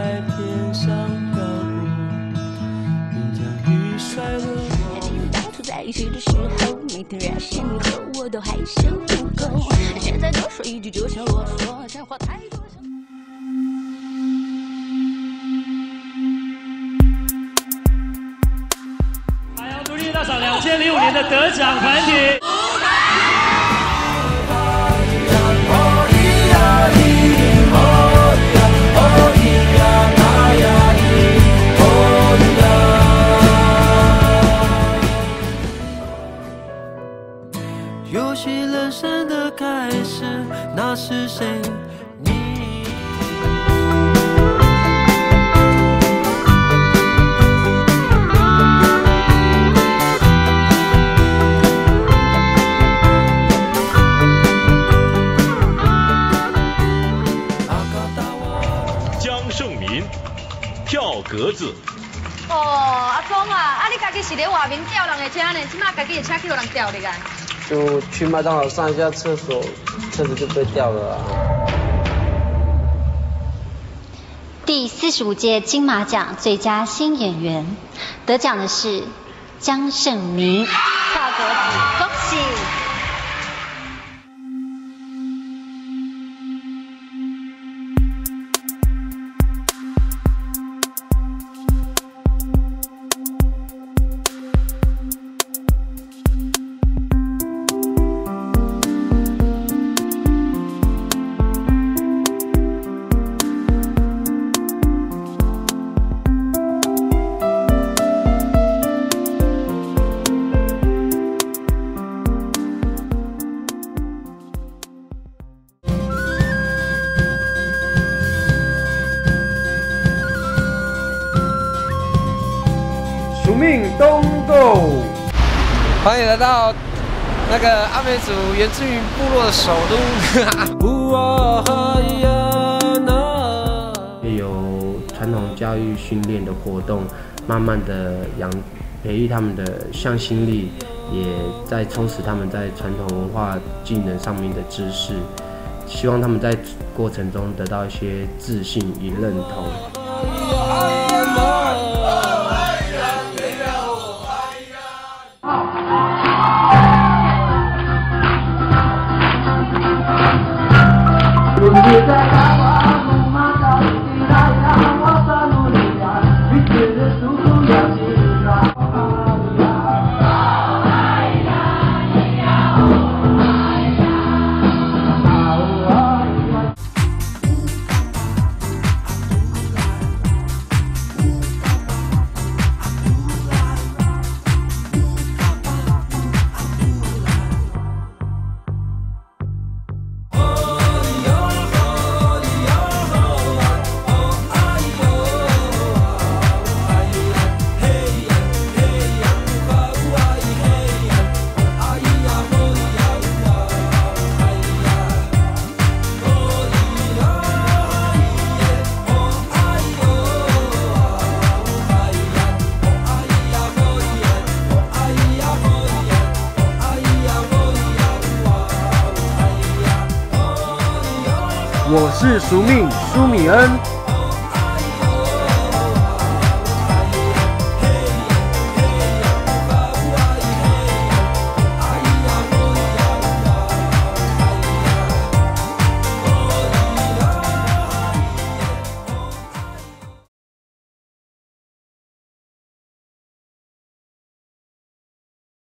在天上漂浮，云将雨甩落。还记得当初在一起的时候，每天热线你和我都害羞不够，现在多说一句就像啰嗦，讲话太多。海洋独立大赏2005年的得奖团体。游戏人生的开始，那是谁？你。江胜民，跳格子。哦，阿忠啊，你家己是咧外面吊人的车呢，即马家己的车去互人吊你个？就去麦当劳上一下厕所，车子就被吊了啊。第45届金马奖最佳新演员得奖的是江胜民，跳格子，恭喜！署命东购，欢迎来到那个阿美族原住民部落的首都。有传统教育训练的活动，慢慢的培育他们的向心力，也在充实他们在传统文化技能上面的知识，希望他们在过程中得到一些自信与认同。我是署命苏米恩。